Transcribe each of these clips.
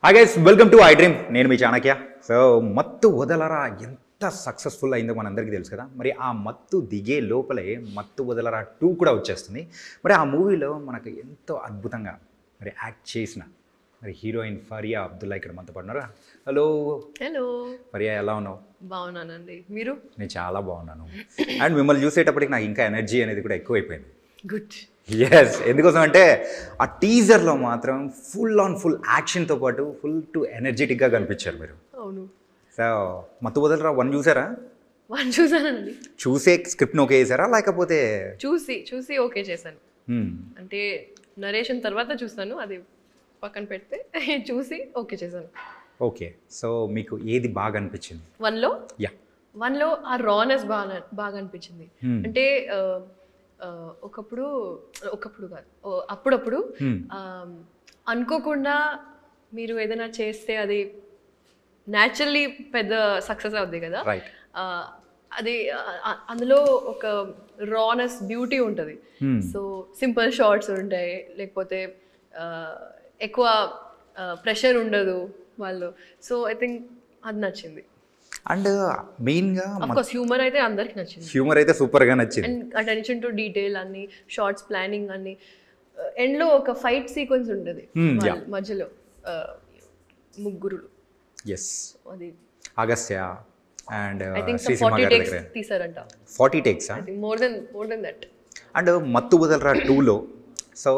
Hi guys, welcome to I dream. నేను మీ Chanakya. So మత్తు వదలరా ఎంత సక్సెస్ఫుల్ అయిందో మనందరికీ తెలుసు కదా. మరి ఆ మత్తు దిగే లోపలే మత్తు వదలరా 2 కూడా వచ్చేస్తుంది. మరి ఆ మూవీలో మనకు ఎంతో అద్భుతంగా మరి యాక్ట్ చేసిన మరి హీరోయిన్ ఫరియా అబ్దుల్లా ఇక్కడ మనతో పడినారా. హలో హలో ఫరియా, ఎలా ఉన్నావు? బాగున్నానండి, మీరు? నేను చాలా బాగున్నాను. అండ్ మిమ్మల్ని చూసేటప్పటికి నాకు ఇంకా ఎనర్జీ అనేది కూడా ఎక్కువైపోయింది. గుడ్. ఎస్, ఎందుకోసం అంటే ఆ టీజర్లో మాత్రం ఫుల్ యాక్షన్తో పాటు ఫుల్ టు ఎనర్జెటిక్గా కనిపించారు మీరు. అవును. సో మత్తు వదలరా 1 చూసారా? 1 చూసానండి. చూసే స్క్రిప్ట్ని ఓకే చేశారా లేకపోతే? చూసి ఓకే చేశాను. అంటే నరేషన్ తర్వాత చూస్తాను, అది పక్కన పెడితే చూసి ఓకే చేశాను. ఓకే, సో మీకు ఏది బాగా అనిపించింది 1లో? యా, 1లో ఆ రానెస్ బాగా అనిపించింది. అంటే ఒకప్పుడు కాదు, అప్పుడప్పుడు అనుకోకుండా మీరు ఏదైనా చేస్తే అది న్యాచురల్లీ పెద్ద సక్సెస్ అవుద్ది కదా. అది అందులో ఒక రానెస్ బ్యూటీ ఉంటుంది. సో సింపుల్ షార్ట్స్ ఉంటాయి, లేకపోతే ఎక్కువ ప్రెషర్ ఉండదు వాళ్ళు. సో ఐ థింక్ అది నచ్చింది. అండ్ మెయిన్గా హ్యూమర్ అయితే అందరికి నచ్చింది. హ్యూమర్ అయితే సూపర్గా నచ్చింది. అండ్ అటెన్షన్ టు డీటెయిల్ అన్ని షార్ట్స్ ప్లానింగ్ అన్ని. ఎండ్లో ఒక ఫైట్ సీక్వెన్స్ ఉంటుంది మధ్యలో, ముగ్గురు. ఎస్, అది Agastya and I think 40 takes తీసారంట. 40 takes I think more than that. And Mathu Vadalara 2లో సో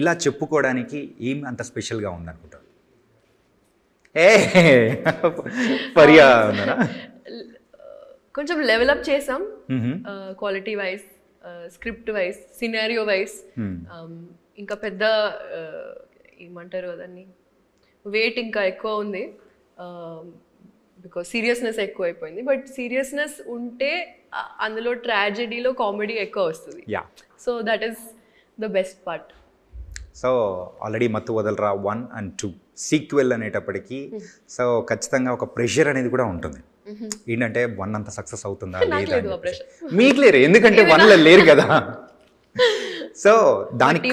ఇలా చెప్పుకోవడానికి ఏం అంత స్పెషల్గా ఉందనుకుంటారు? ఫరియా ఉన్నారా? కొంచెం లెవెల్ అప్ చేసాం, quality wise, script wise, scenario wise. ఇంకా పెద్ద ఏమంటారు దాన్ని, వెయిట్ ఇంకా ఎక్కువ ఉంది, బికాస్ సీరియస్నెస్ ఎక్కువ అయిపోయింది. బట్ సీరియస్నెస్ ఉంటే అందులో ట్రాజెడీలో కామెడీ ఎక్కువ వస్తుంది. So that is the best part. So already మత్తు వదలరా 1 and 2 సీక్వెల్ అనేటప్పటికీ సో ఖచ్చితంగా ఒక ప్రెషర్ అనేది కూడా ఉంటుంది. ఏంటంటే 1 అంత సక్సెస్ అవుతుందా లేదా? మీకు లేరు, ఎందుకంటే 1లో లేరు కదా. సో దానికి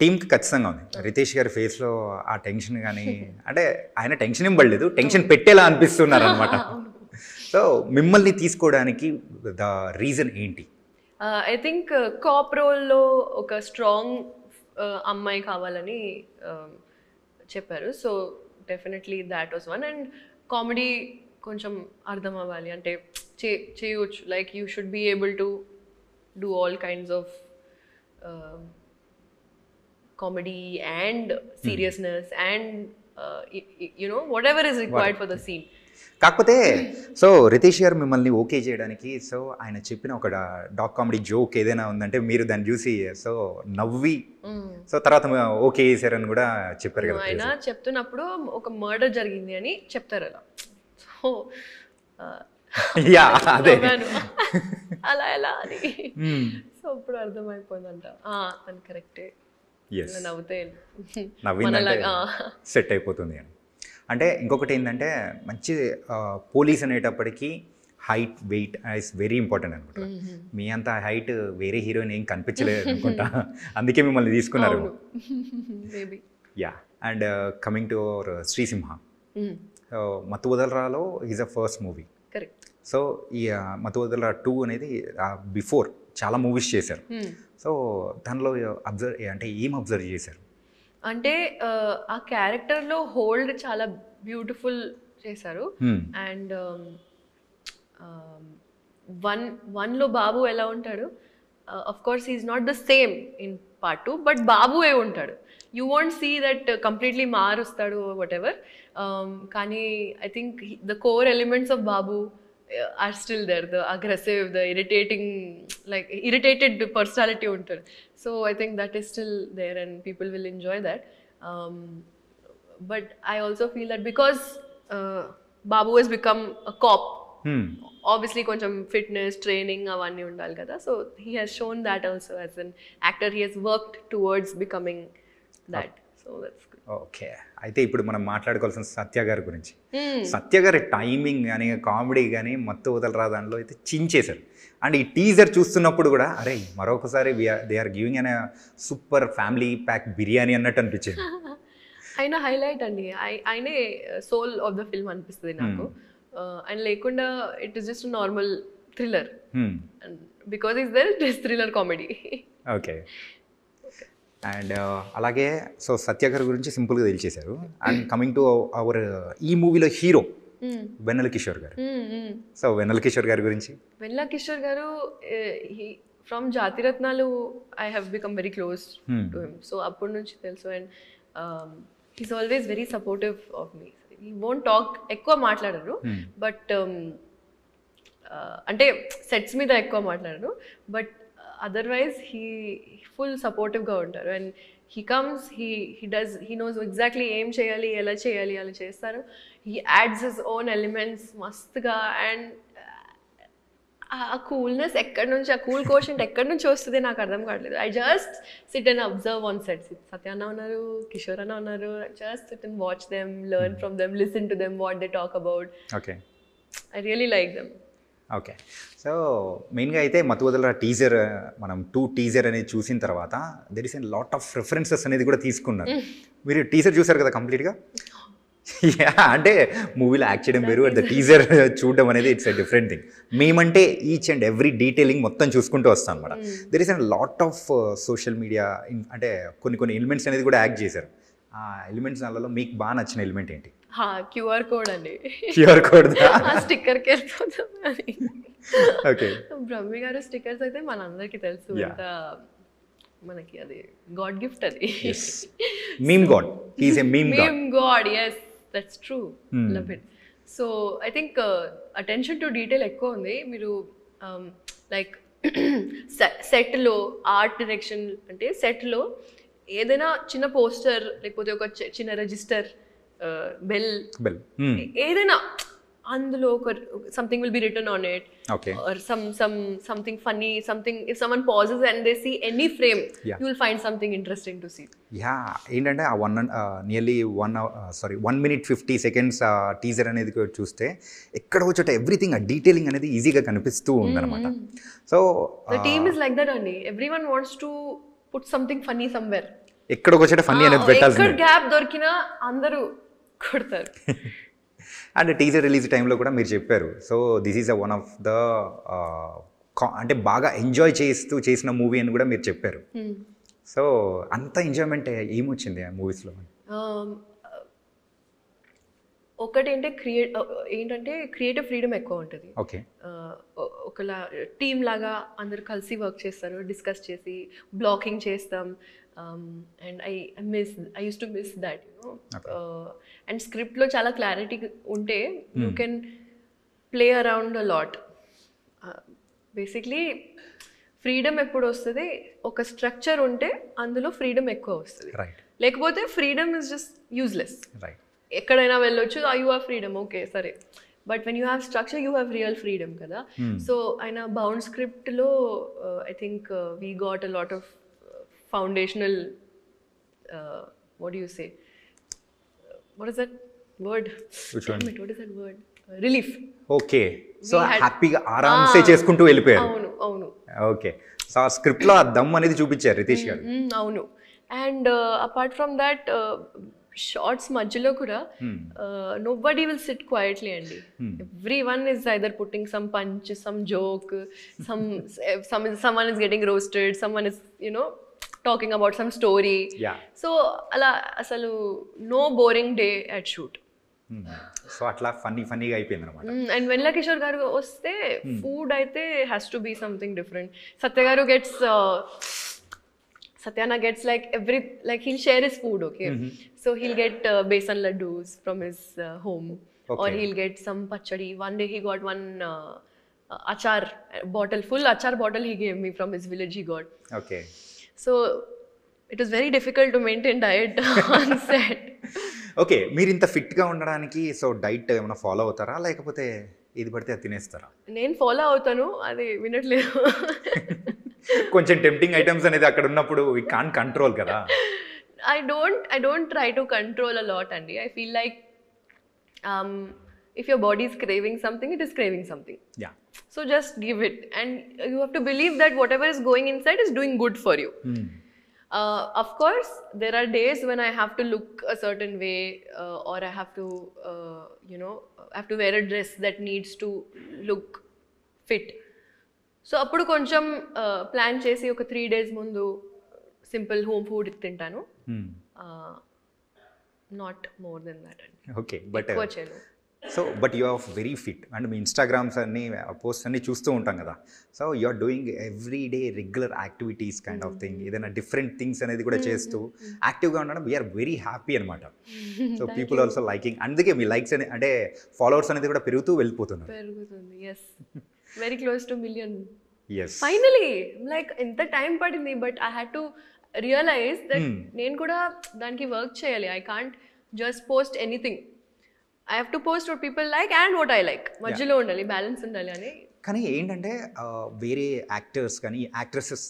టీంకి ఖచ్చితంగా ఉంది. రితేష్ గారి ఫేస్లో ఆ టెన్షన్ కానీ, అంటే ఆయన టెన్షన్ ఏం పడలేదు, టెన్షన్ పెట్టేలా అనిపిస్తున్నారు అనమాట. సో మిమ్మల్ని తీసుకోవడానికి ద రీజన్ ఏంటి? ఐ థింక్ కాప్ రోల్లో ఒక స్ట్రాంగ్ అమ్మాయి కావాలని చెప్పారు. So definitely that was one. And comedy కొంచెం అర్థం అవ్వాలి అంటే చేయవచ్చు, like you should be able to do all kinds of comedy and seriousness and you know whatever is required for the scene. కాకపోతే సో రితేష్ గారు మిమ్మల్ని ఓకే చేయడానికి so ఆయన చెప్పిన ఒక డాక్ కామెడీ జోక్ ఏదైనా ఉందంటే మీరు దాన్ని చూసి సో నవ్వి సో తర్వాత ఓకే చేశారని కూడా చెప్పారు కదా. ఆయన చెప్తున్నప్పుడు ఒక మర్డర్ జరిగింది అని చెప్తారు అలా. సో అదే అలా ఎలా అని సో ఇప్పుడు అర్థమైపోయిందంట, అది కరెక్టే, నవ్వుతే సెట్ అయిపోతుంది అని. అంటే ఇంకొకటి ఏంటంటే మంచి పోలీస్ అనేటప్పటికీ height weight is very important అనుకుంటా. మీ అంత హైట్ వేరే హీరోయిన్ ఏం కనిపించలేదు అనుకుంటా, అందుకే మిమ్మల్ని తీసుకున్నారు. Yeah, and coming to our Sri Simha, Mathu వదలరాలో is a first movie. So ఈ మత్తు వదలరా 2 అనేది బిఫోర్ చాలా మూవీస్ చేశారు. సో దానిలో ఏం అబ్జర్వ్ చేశారు? అంటే ఆ క్యారెక్టర్లో హోల్డ్ చాలా బ్యూటిఫుల్ చేశారు. అండ్ వన్లో బాబు ఎలా ఉంటాడు, of course he is not the same in part 2, but బాబువే ఉంటాడు. You want see that completely మారుస్తాడు వాట్ ఎవర్. కానీ I think the core elements of Babu are still there, the aggressive, the irritated personality ఉంటుంది. So I think that is still there and people will enjoy that. But I also feel that because Babu has become a cop, obviously కొంచెం fitness training అవన్నీ ఉండాలి కదా. So he has shown that also as an actor, he has worked towards becoming that. So that's good. Okay, అయితే ఇప్పుడు మనం మాట్లాడుకోవాల్సిన సత్య గారి గురించి. సత్య గారి టైమింగ్ కానీ కామెడీ కానీ మత్తు వదలరా దానిలో అయితే చించేశారు. అండ్ ఈ టీజర్ చూస్తున్నప్పుడు కూడా అరే మరొకసారి దే ఆర్ గివింగ్ అనే సూపర్ ఫ్యామిలీ ప్యాక్ బిర్యానీ అన్నట్టు అనిపించింది. ఆయన హైలైట్ అండి. ఆయనే సోల్ ఆఫ్ ద ఫిల్మ్ అనిపిస్తుంది నాకు. ఆయన లేకుండా it is just normal thriller, because is there it is thriller comedy. Okay. And అలాగే సో సత్య గారి గురించి సింపుల్గా తెలిసేశారు. అండ్ కమింగ్ టు అవర్ ఈ మూవీలో హీరో వెన్నెల కిషోర్ గారు. సో వెన్నెల కిషోర్ గారి గురించి. వెన్నెల కిషోర్ గారు from Jathiratnalu I have become very close to him. So అప్పటి నుంచి తెలుసు. And he's always very supportive of me. He won't talk, ఎక్కువ మాట్లాడరు, బట్ అంటే సెట్స్ మీద ఎక్కువ మాట్లాడరు, బట్ అదర్వైజ్ హీ ఫుల్ సపోర్టివ్గా ఉంటారు. And he comes, he knows exactly ఏం చేయాలి, ఎలా చేయాలి, అలా చేస్తారు. He ads his own elements మస్తుగా. అండ్ ఆ కూల్నెస్ ఎక్కడి నుంచి, ఆ కూల్ కోషెంట్ ఎక్కడి నుంచి వస్తుంది నాకు అర్థం కావట్లేదు. I just sit and observe on sets. Satya అన్న ఉన్నారు, కిషోర్ అన్న ఉన్నారు, just sit and watch them, learn from them, listen to them, what they talk about. Okay. I really like them. Okay. So మెయిన్గా అయితే మతువదల టీజర్, మనం 2 టీజర్ అనేది చూసిన తర్వాత there is a lot of references అనేది కూడా తీసుకున్నారు. మీరు టీజర్ చూసారు కదా కంప్లీట్గా? అంటే మూవీలో యాక్ట్ చేయడం వేరు, అట్ ద టీజర్ చూడడం అనేది ఇట్స్ ఎ డిఫరెంట్ థింగ్. మేమంటే ఈచ్ అండ్ ఎవ్రీ డీటెయిలింగ్ మొత్తం చూసుకుంటూ వస్తాం అనమాట. There is a lot of social media, అంటే కొన్ని ఎలిమెంట్స్ అనేది కూడా యాక్ట్ చేశారు. ఆ ఎలిమెంట్స్ దానిలో మీకు బాగా నచ్చిన ఎలిమెంట్ ఏంటి? క్యూఆర్ కోడ్ అండి. క్యూఆర్ కోడ్ స్టిక్కర్కి వెళ్ళిపోతాం అది. ఓకే. బ్రహ్మి గారు స్టిక్కర్స్ అయితే మనందరికీ తెలుసు, ఇంకా మనకి అది గాడ్ గిఫ్ట్. అది meme God. He is a meme God. yes, that's true. Love it. So I think attention to detail ఎక్కువ ఉంది. మీరు లైక్ సెట్లో ఆర్ట్ డైరెక్షన్ అంటే సెట్లో ఏదైనా చిన్న పోస్టర్, లేకపోతే ఒక చిన్న రిజిస్టర్, బెల్, ఏదైనా అందులో ఒక something will be written on it, or something funny, something. If someone pauses and they see any frame, you will find something interesting to see. ఏంటంటే ఆ నియర్లీ 1 minute 50 seconds టీజర్ అనేది చూస్తే ఎక్కడో చోట everything, ఆ డీటెయిలింగ్ అనేది ఈజీగా కనిపిస్తూ ఉందన్నమాట. So the team is like that అండి. Everyone wants to put something funny somewhere. ఎక్కడికి వచ్చేట ఫన్నీ అనేది పెట్టాల్సింది. ఎక్కడ గ్యాప్ దొరికినా అందరూ కొడతారు. అండ్ టీజర్ రిలీజ్ టైంలో కూడా మీరు చెప్పారు, so this is one of the అంటే బాగా ఎంజాయ్ చేస్తూ చేసిన మూవీ అని కూడా మీరు చెప్పారు. సో అంత ఎంజాయ్మెంట్ ఏమొచ్చింది ఆ మూవీస్లో? ఒకటి ఏంటంటే క్రియేటివ్ ఫ్రీడమ్ ఎక్కువ ఉంటుంది. ఓకే. ఒకలా టీమ్ లాగా అందరు కలిసి వర్క్ చేస్తారు, డిస్కస్ చేసి బ్లాకింగ్ చేస్తాం. And I use to miss that, and స్క్రిప్ట్లో చాలా క్లారిటీ ఉంటే you can play around a lot. Basically freedom ఎప్పుడు వస్తుంది, ఒక స్ట్రక్చర్ ఉంటే అందులో ఫ్రీడమ్ ఎక్కువ వస్తుంది. లేకపోతే ఫ్రీడమ్ ఇస్ జస్ట్ యూజ్లెస్. ఎక్కడైనా వెళ్ళొచ్చు, యూ హ్యావ్ ఫ్రీడమ్, ఓకే సరే, but when you have structure you have real freedom కదా. సో ఆయన బౌండ్ స్క్రిప్ట్లో I think we got a lot of foundational, what do you say, what is that word? Which one? What is that word? Relief. Okay. So హ్యాపీగా ఆరామ్సే చేసుకుంటూ వెళ్ళిపోయారు. అవును. Okay. So ఆ స్క్రిప్ట్లో ఆ దమ్ అనేది చూపించారు రితీష్ గారు. అవును. And apart from that shorts మధ్యలో కూడా నోబడీ విల్ సిట్ క్వైట్లీ అండి. Everyone is either putting some punch, some joke, someone is getting roasted, someone is talking about some story. So ala asalu no boring day at shoot. So అట్లా ఫన్నీగా అయిపోయింది అనమాట. And వెన్నెల కిషోర్ గారు వస్తే food అయితే has to be something different. Satyana gets like he'll share his food, okay? So he'll get besan laddus from his home, or he'll get some pachadi. One day he got one achar bottle, full achar bottle he gave me from his village he got. Okay. So it was very difficult to maintain diet on set. Okay. మీరు ఇంత ఫిట్గా ఉండడానికి so diet ఏమైనా follow అవుతారా, లేకపోతే ఇది పడితే అది తినేస్తారా? నేను ఫాలో అవుతాను, అది వినట్లేదు. కొంచెం టెంప్టింగ్ ఐటమ్స్ అనేది అక్కడ ఉన్నప్పుడు వి కాంట్ కంట్రోల్ కదా. I don't try to control a lot, Andy. I feel like if your body is craving something, it is craving something. Yeah. So just give it, and you have to believe that whatever is going inside is doing good for you. Of course, there are days when I have to look a certain way, or I have to, I have to wear a dress that needs to look fit. So అప్పుడు కొంచెం plan చేసి ఒక 3 days ముందు simple home food తింటాను. Not more than that అండి. Okay, but ఎక్కువ చేయను. So but you are very fit and మీ ఇన్స్టాగ్రామ్స్ అన్ని పోస్ట్ అన్ని చూస్తూ ఉంటాం కదా. So you are doing every day regular activities kind of thing, ఏదైనా డిఫరెంట్ థింగ్స్ అనేది కూడా చేస్తూ యాక్టివ్గా ఉండడం వీఆర్ వెరీ హ్యాపీ అనమాట. సో పీపుల్ ఆల్సో లైకింగ్, అందుకే మీ లైక్స్ అంటే ఫాలోవర్స్ అనేది కూడా పెరుగుతూ వెళ్ళిపోతున్నారు. పెరుగుతుంది. Yes, very close to million. Yes, finally like ఎంత టైం పడింది, but I had to realise that నేను కూడా దానికి వర్క్ చేయాలి. I can't just post anything. I have to post what people like and what I like. మధ్యలో ఉండాలి, balance ఉండాలి అని. కానీ ఏంటంటే వేరే యాక్టర్స్ కానీ యాక్ట్రెసెస్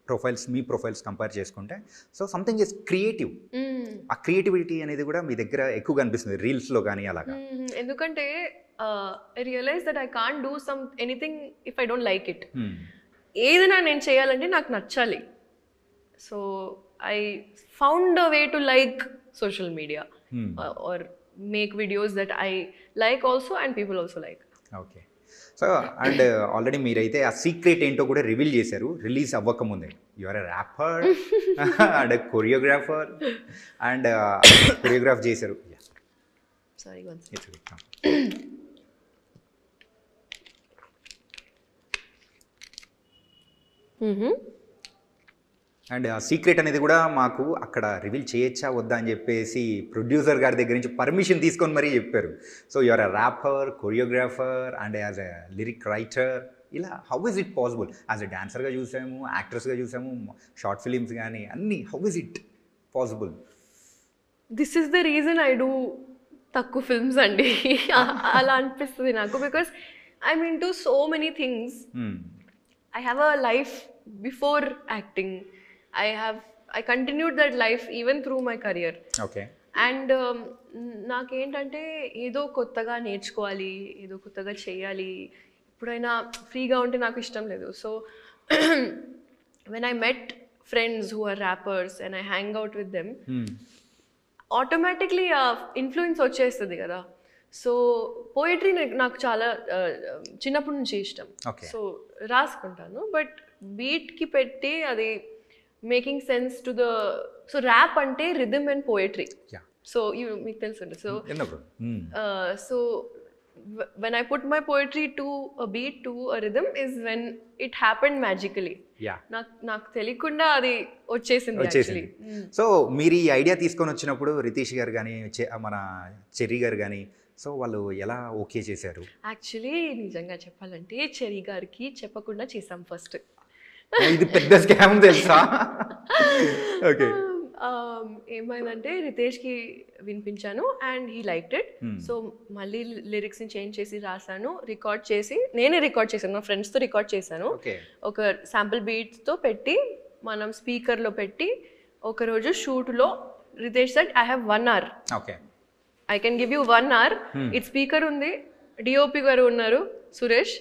ప్రొఫైల్స్ మీ ప్రొఫైల్స్ కంపేర్ చేసుకుంటే సో సంథింగ్ ఇస్ క్రియేటివ్. ఆ క్రియేటివిటీ అనేది కూడా మీ దగ్గర ఎక్కువ కనిపిస్తుంది రీల్స్లో కానీ అలాగా. ఎందుకంటే I realise that I can't do anything if I don't like it. ఏదైనా నేను చేయాలంటే నాకు నచ్చాలి. So I found a way to like social media or make videos that I like also and people also like. Okay, so and already మీరైతే ఆ secret ఏంటో కూడా reveal చేశారు రిలీజ్ అవ్వకముందే. You are a rapper and choreographer and choreograph చేశారు. Sorry once. And ఆ secret అనేది కూడా మాకు అక్కడ రివీల్ చేయొచ్చా వద్దా అని చెప్పేసి ప్రొడ్యూసర్ గారి దగ్గర నుంచి పర్మిషన్ తీసుకొని మరీ చెప్పారు. So you are a rapper, choreographer and as a lyric writer, ఇలా how is it possible? As a డాన్సర్గా చూసాము, యాక్ట్రెస్గా చూసాము, షార్ట్ ఫిలిమ్స్ కానీ అన్నీ. How is it possible? This is the reason I do తక్కువ ఫిల్మ్స్ అండి. అలా అనిపిస్తుంది నాకు. Because I mean to so many things. I have a life before acting. I continued that life even through my career. Okay. And నాకేంటంటే ఏదో కొత్తగా నేర్చుకోవాలి, ఏదో కొత్తగా చేయాలి, ఎప్పుడైనా ఫ్రీగా ఉంటే నాకు ఇష్టం లేదు. So when I met friends who are rappers and I hang out with them, automatically influence వచ్చేస్తుంది కదా. సో పోయిటరీ నాకు చాలా చిన్నప్పటి నుంచి ఇష్టం. సో రాసుకుంటాను, బట్ బీట్కి పెట్టి అది making sense to the. So rap అంటే రిథమ్ అండ్ పోయట్రీ. సో మీకు తెలుసు. So when I put my poetry to a beat, to a rhythm, is when it happened magically. నాకు తెలియకుండా అది వచ్చేసింది. సో మీరు ఈ ఐడియా తీసుకొని వచ్చినప్పుడు రితీష్ గారు కానీ మన చెర్రీ గారు కానీ సో వాళ్ళు ఎలా ఓకే చేశారు? యాక్చువల్లీ నిజంగా చెప్పాలంటే చెర్రీ గారికి చెప్పకుండా చేసాం ఫస్ట్. ఇది పెద్ద స్కామ్ తెలుసా? ఓకే, ఏమైందంటే రితేష్కి వినిపించాను and he liked it. So మళ్ళీ లిరిక్స్ని చేంజ్ చేసి రాశాను, రికార్డ్ చేసి నేనే రికార్డ్ చేశాను, నా ఫ్రెండ్స్తో రికార్డ్ చేశాను. ఒక శాంపుల్ బీట్స్తో పెట్టి మనం స్పీకర్లో పెట్టి ఒకరోజు షూట్లో Ritesh said I have 1 hour. Okay, I can give you 1 hour. It speaker ఉంది, డిఓపి గారు ఉన్నారు సురేష్,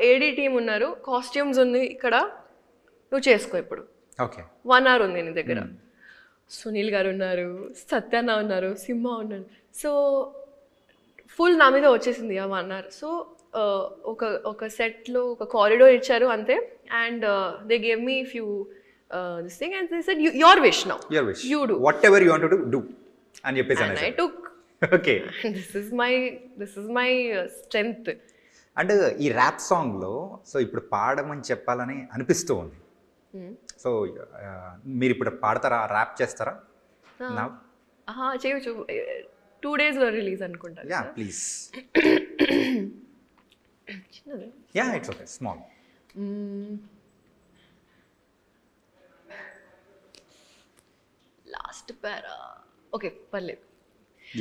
ఏడీ టీమ్ ఉన్నారు, కాస్ట్యూమ్స్ ఉంది, ఇక్కడ నువ్వు చేసుకో ఇప్పుడు. 1 hour ఉంది నీ దగ్గర. సునీల్ గారు ఉన్నారు, సత్యాన్న ఉన్నారు, సింహ ఉన్నారు. సో ఫుల్ నా మీద వచ్చేసింది ఆ 1 hour. సో ఒక సెట్లో ఒక కారిడోర్ ఇచ్చారు అంతే. And they gave me few this thing and they said your wish now, you do what ever you want to do అని చెప్పేసి and I took. Okay, this is my strength. And ఈ rap సాంగ్లో so ఇప్పుడు పాడమని చెప్పాలని అనిపిస్తూ ఉంది. So మీరు ఇప్పుడు పాడతారా, ర్యాప్ చేస్తారా? చేయొచ్చు. 2 daysలో రిలీజ్ అనుకుంటా. Yeah please. Yeah it's okay, small. Last para okay పర్లేదు.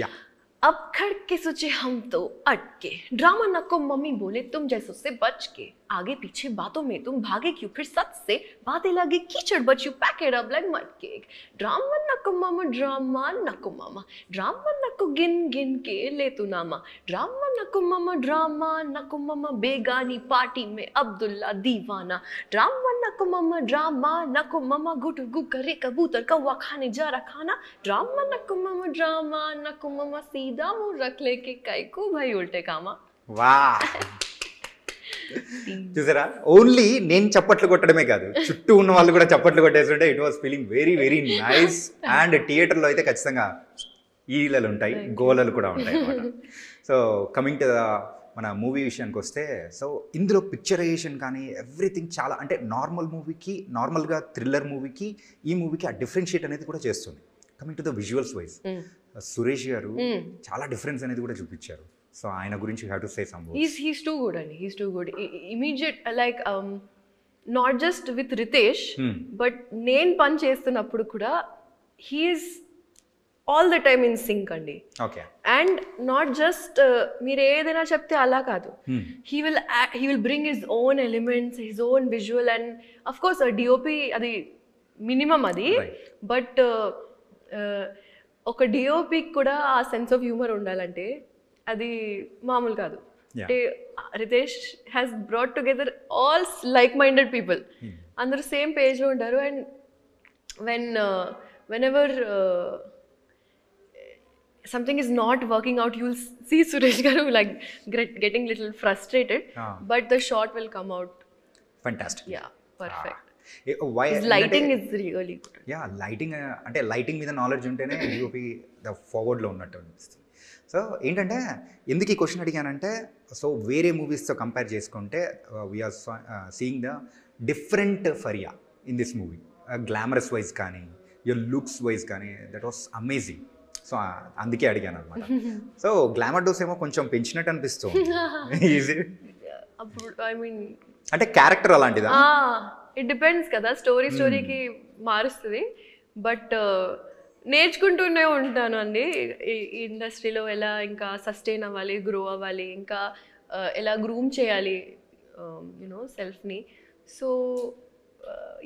యా अब खड़ के सोचे हम तो अटके, ड्रामा नको मम्मी बोले तुम जैसों से बच के, आगे पीछे बातों में तुम भागे क्यों, फिर सच से बातें लगे कीचड़, but you pack it up like mud cake. Drama नको मामा, ड्रामा नको मामा, ड्रामा नको गिन गिन के ले तू नामा, ड्रामा नको मामा, ड्रामा नको मामा, बेगानी पार्टी में अब्दुल्ला दीवाना, ड्रामा नको मामा, ड्रामा नको मामा, गुट गु करे कबूतर कौवा खाने जा रहा खाना, ड्रामा नको मामा, ड्रामा नको मामा, सीधा मुंह रख ले के कई को भाई उल्टे कामा. వా చూసారా, ఓన్లీ నేను చప్పట్లు కొట్టడమే కాదు, చుట్టూ ఉన్న వాళ్ళు కూడా చప్పట్లు కొట్టేస్తుంటే it was feeling very very nice. And థియేటర్లో అయితే ఖచ్చితంగా ఈలలు ఉంటాయి, గోలలు కూడా ఉంటాయి అన్నమాట. సో కమింగ్ టు మన మూవీ విషయానికి వస్తే, సో ఇందులో పిక్చరైజేషన్ కానీ ఎవ్రీథింగ్ చాలా, అంటే నార్మల్ మూవీకి, నార్మల్గా థ్రిల్లర్ మూవీకి ఈ మూవీకి ఆ డిఫరెన్షియేట్ అనేది కూడా చేస్తుంది. Coming to the visuals wise, Suresh గారు చాలా డిఫరెన్స్ అనేది కూడా చూపించారు. సో ఆయన గురించి you have to say some words. He's too good, and he's too good. Immediate, like not just with Ritesh, but నేను పని చేస్తున్నప్పుడు కూడా he is all the time in sync అండి. ఓకే. And not just మీరు ఏదైనా చెప్తే అలా కాదు, he will bring his own elements, his own visual, and of course a DOP అది మినిమం అది, బట్ ఒక DOP కూడా ఆ సెన్స్ ఆఫ్ హ్యూమర్ ఉండాలంటే అది మామూలు కాదు. అంటే Ritesh has brought together all like minded people, అందరూ సేమ్ పేజ్లో ఉంటారు. And whenever something is not working out, you'll see Suresh garu like getting little frustrated, but the shot will come out fantastic. Yeah, perfect. Why his lighting is really good. Yeah, lighting అంటే lighting మీద knowledge ఉంటేనే DOP the ఫార్వర్డ్లో ఉన్నట్టు అనిపిస్తుంది. So ఏంటంటే ఎందుకు ఈ question అడిగానంటే, so వేరే మూవీస్తో కంపేర్ చేసుకుంటే we are seeing the different Faria in this movie, glamorous wise కానీ యువర్ లుక్స్ వైజ్ కానీ, దట్ వాస్ అమేజింగ్. సో అందుకే అడిగాను అనమాట. సో గ్లామర్ డోస్ ఏమో కొంచెం పెంచినట్టు అనిపిస్తుంది. ఐ మీన్ అంటే క్యారెక్టర్ అలాంటిదా? ఇట్ డిపెండ్స్ కదా, స్టోరీకి మారుస్తుంది. బట్ నేర్చుకుంటూనే ఉంటాను అండి ఈ ఇండస్ట్రీలో, ఎలా ఇంకా సస్టైన్ అవ్వాలి, గ్రో అవ్వాలి, ఇంకా ఎలా గ్రూమ్ చేయాలి యునో సెల్ఫ్ని. So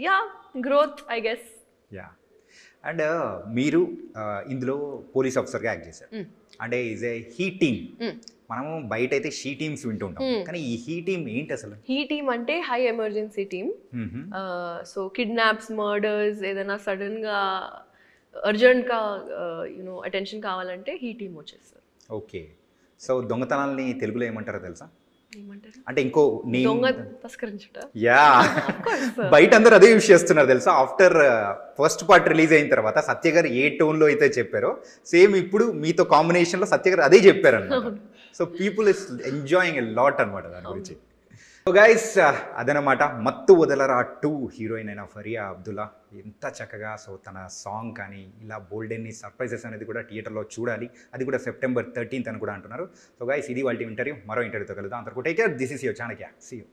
yeah, growth I guess. Yeah. And మీరు ఇందులో పోలీస్ ఆఫీసర్గా యాక్ట్ చేశారు. అంటే ఈజ్ ఏ హీ టీమ్. మనము బయట అయితే షీ టీమ్స్ వింటూ ఉంటాం, కానీ ఈ హీ టీమ్ ఏంటి అసలు? హీ టీమ్ అంటే high emergency team. So kidnaps, murders, ఏదైనా సడన్గా అర్జెంట్గా యూనో అటెన్షన్ కావాలంటే హీ టీమ్ వచ్చేస్తారు. ఓకే. సో దొంగతనాల్ని తెలుగులో ఏమంటారో తెలుసా? ఏమంటారు? అంటే ఇంకో దొంగ తస్కరించుట. యా, బయట అందరూ అదే యూస్ చేస్తున్నారు తెలుసా. ఆఫ్టర్ ఫస్ట్ పార్ట్ రిలీజ్ అయిన తర్వాత సత్య గారు ఏ టోన్లో అయితే చెప్పారో, సేమ్ ఇప్పుడు మీతో కాంబినేషన్లో సత్య గారు అదే చెప్పారు అన్నమాట. So people is enjoying a lot అనమాట దాని గురించి. సో గైస్, అదనమాట మత్తు వదలరా 2 హీరోయిన్ అయిన ఫరియా అబ్దుల్లా ఎంత చక్కగా, సో తన సాంగ్ కానీ ఇలా బోల్డ్ ఎన్ని సర్ప్రైజెస్ అనేది కూడా థియేటర్లో చూడాలి. అది కూడా September 13th అని కూడా అంటున్నారు. సో గైస్, ఇది వాళ్ళ ఇంటర్వ్యూ. మరో ఇంటర్వ్యూతో కలుద్దాం. అంతవరకు take care. This is your Chanakya. See you.